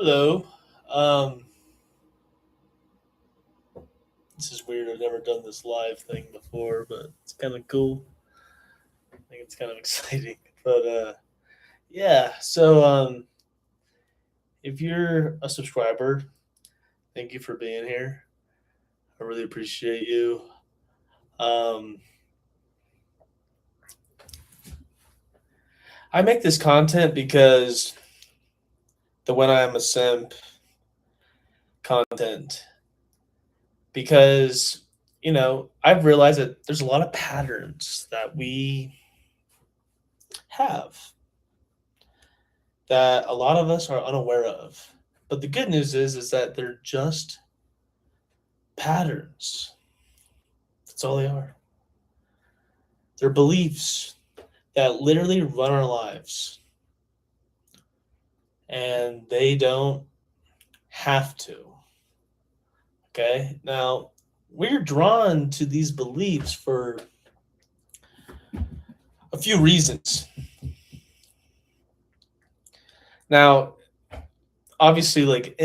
Hello. Um, this is weird. I've never done this live thing before, but it's kind of cool. I think it's kind of exciting. But yeah. If you're a subscriber, thank you for being here. I really appreciate you. Um, I make this content because the When I Am a Simp content, because I've realized that there's a lot of patterns that we have that a lot of us are unaware of. But the good news is that they're just patterns. That's all they are. They're beliefs that literally run our lives, and they don't have to. Okay? Now, we're drawn to these beliefs for a few reasons. Now, obviously, like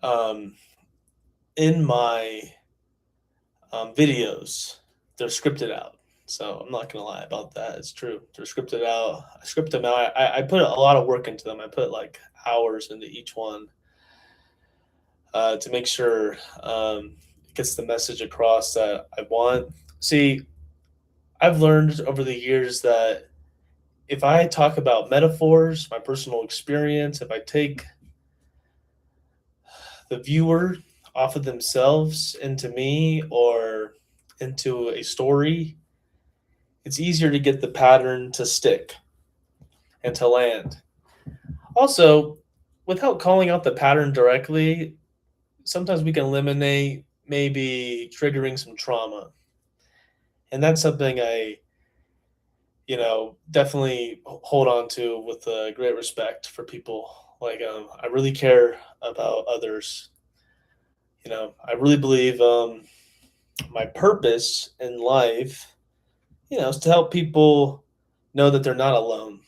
um in my videos, they're scripted out. So I'm not gonna lie about that. It's true. They're scripted out. I script them out. I put a lot of work into them. I put like hours into each one to make sure it gets the message across that I want. See, I've learned over the years that if I talk about metaphors, my personal experience, if I take the viewer off of themselves into me or into a story, it's easier to get the pattern to stick and to land. Also, without calling out the pattern directly, sometimes we can eliminate maybe triggering some trauma. And that's something I definitely hold on to with great respect for people. Like, I really care about others. I really believe my purpose in life, is to help people know that they're not alone.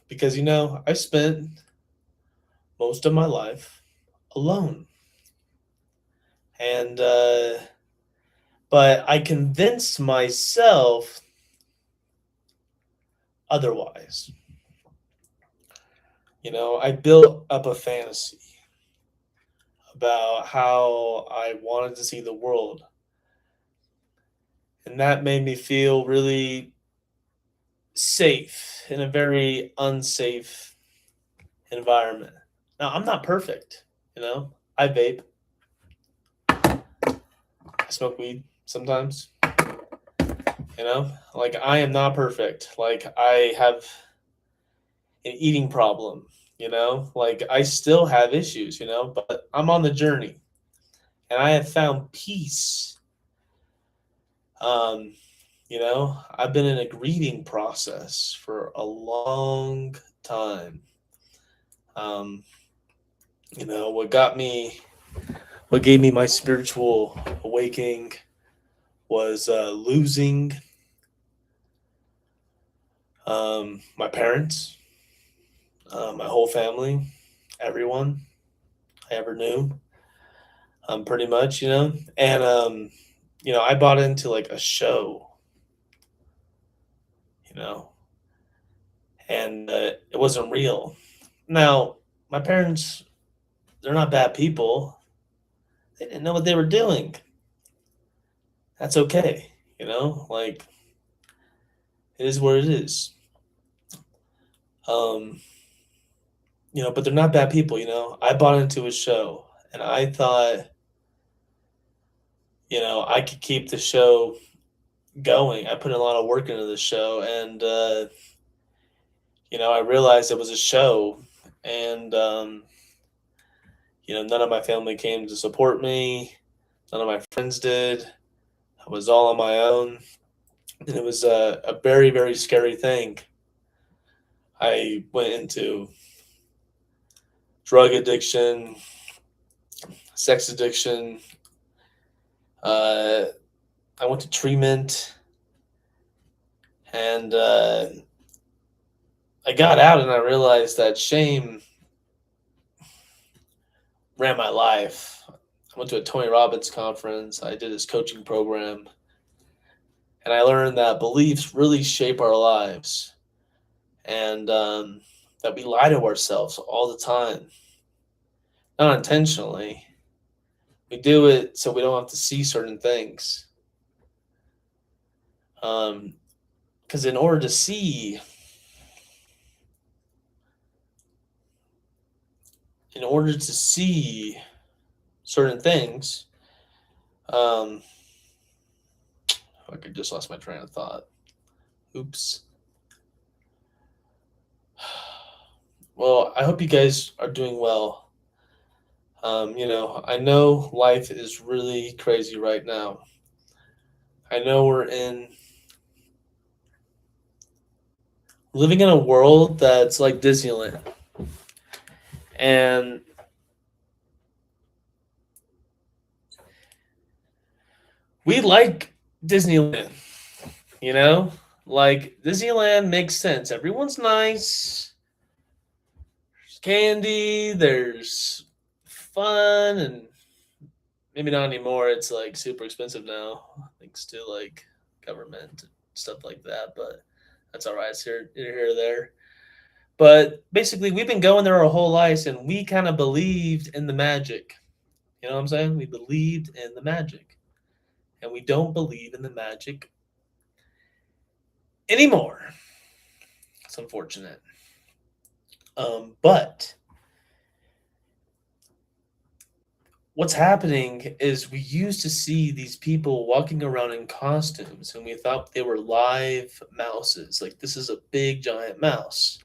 Because I spent most of my life alone, and but I convinced myself otherwise. I built up a fantasy about how I wanted to see the world, and that made me feel really safe in a very unsafe environment. Now, I'm not perfect. I vape, I smoke weed sometimes. Like, I am not perfect. Like, I have an eating problem. Like, I still have issues, but I'm on the journey and I have found peace. Um, I've been in a grieving process for a long time. Um, what gave me my spiritual awakening was losing my parents, my whole family, everyone I ever knew, pretty much. And, I bought into like a show, you know, and it wasn't real. Now, my parents, they're not bad people. They didn't know what they were doing. That's okay. Like, it is what it is. Um, but they're not bad people. I bought into a show and I thought, I could keep the show going. I put a lot of work into the show and, I realized it was a show and, none of my family came to support me. None of my friends did. I was all on my own. And it was a very, very scary thing. I went into drug addiction, sex addiction. Uh, I went to treatment, and I got out and I realized that shame ran my life. I went to a Tony Robbins conference. I did his coaching program, and I learned that beliefs really shape our lives, and that we lie to ourselves all the time, not intentionally. We do it so we don't have to see certain things. Because in order to see, in order to see certain things, um, I could just lost my train of thought. Oops. Well, I hope you guys are doing well. I know life is really crazy right now. I know we're in living in a world that's like Disneyland. And we like Disneyland, you know? Like Disneyland makes sense. Everyone's nice. There's candy, there's fun, and maybe not anymore. It's like super expensive now, thanks to like government and stuff like that. But that's all right. It's here or there. But basically, we've been going there our whole lives, and we kind of believed in the magic. You know what I'm saying? We believed in the magic, and we don't believe in the magic anymore. It's unfortunate. But what's happening is we used to see these people walking around in costumes, and we thought they were live mouses. Like, this is a big giant mouse,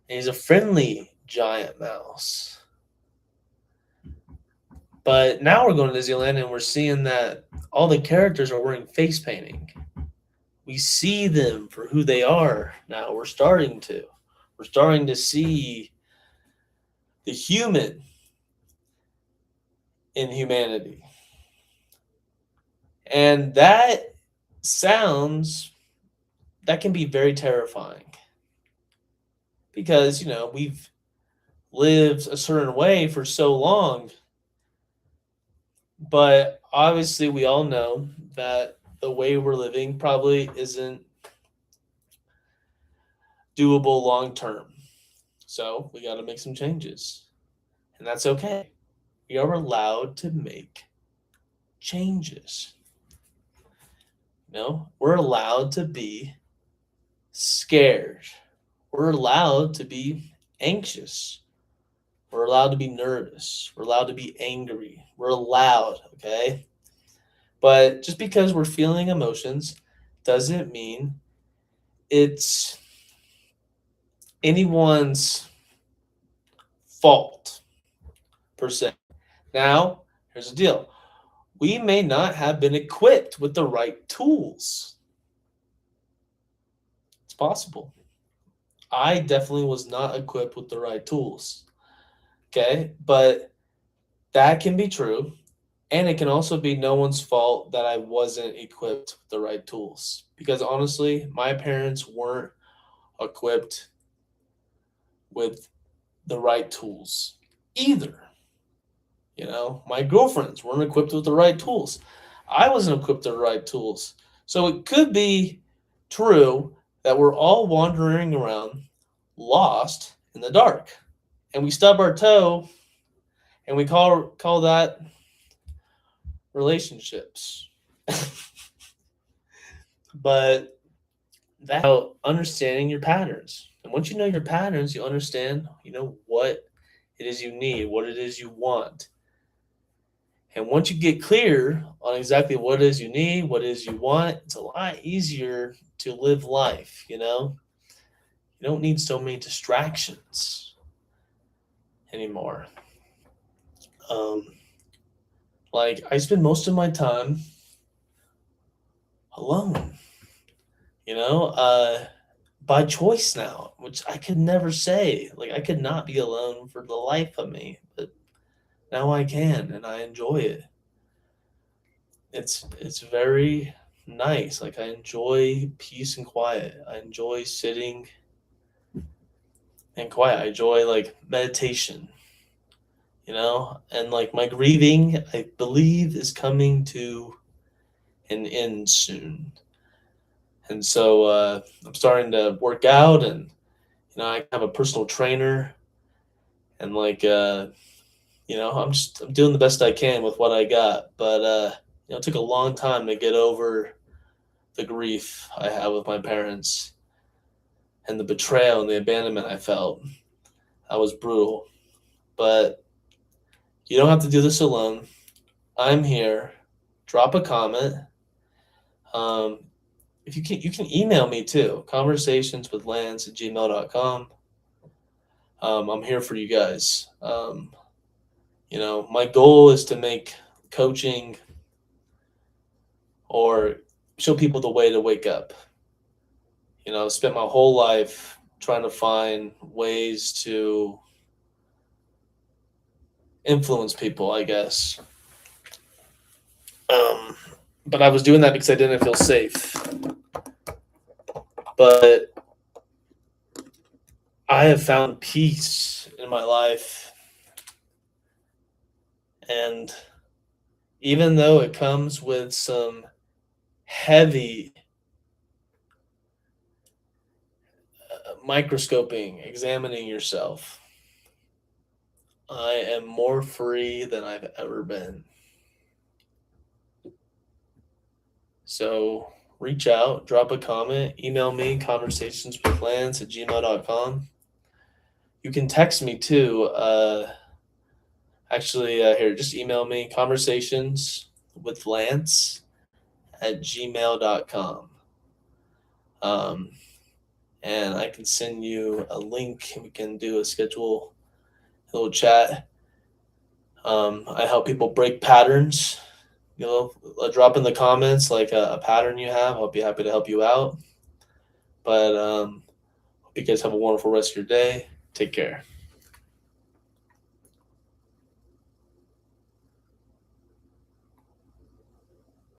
and he's a friendly giant mouse. But now we're going to Disneyland and we're seeing that all the characters are wearing face painting. We see them for who they are now. We're starting to. We're starting to see the human in humanity. And that can be very terrifying because, we've lived a certain way for so long. But obviously, we all know that the way we're living probably isn't doable long term. So we got to make some changes. And that's okay. We are allowed to make changes. We're allowed to be scared. We're allowed to be anxious. We're allowed to be nervous. We're allowed to be angry. We're allowed, okay? But just because we're feeling emotions doesn't mean it's anyone's fault, per se. Now, here's the deal. We may not have been equipped with the right tools. It's possible. I definitely was not equipped with the right tools. Okay? But that can be true. And it can also be no one's fault that I wasn't equipped with the right tools. Because honestly, my parents weren't equipped with the right tools either. My girlfriends weren't equipped with the right tools. I wasn't equipped with the right tools. So it could be true that we're all wandering around lost in the dark. And we stub our toe and we call that relationships. But that's about understanding your patterns. And once you know your patterns, you understand, what it is you need, what it is you want. And once you get clear on exactly what it is you need, what it is you want, it's a lot easier to live life, You don't need so many distractions anymore. Um, like, I spend most of my time alone, by choice now, which I could never say. Like, I could not be alone for the life of me, but now I can, and I enjoy it. It's very nice. Like, I enjoy peace and quiet. I enjoy sitting and quiet. I enjoy like meditation, and like my grieving, I believe, is coming to an end soon. And so I'm starting to work out, and I have a personal trainer, and like I'm doing the best I can with what I got. But it took a long time to get over the grief I had with my parents and the betrayal and the abandonment I felt. That was brutal. But you don't have to do this alone. I'm here. Drop a comment. Um, if you can email me too. Conversationswithlance@gmail.com. I'm here for you guys. My goal is to make coaching or show people the way to wake up. I've spent my whole life trying to find ways to influence people, I guess. But I was doing that because I didn't feel safe. But I have found peace in my life. And even though it comes with some heavy microscoping, examining yourself, I am more free than I've ever been. So reach out, drop a comment, email me, conversationswithlance@gmail.com. You can text me too. Here, just email me, conversationswithlance@gmail.com. And I can send you a link. We can do a little chat. I help people break patterns. Drop in the comments like a pattern you have. I'll be happy to help you out. But hope you guys have a wonderful rest of your day. Take care.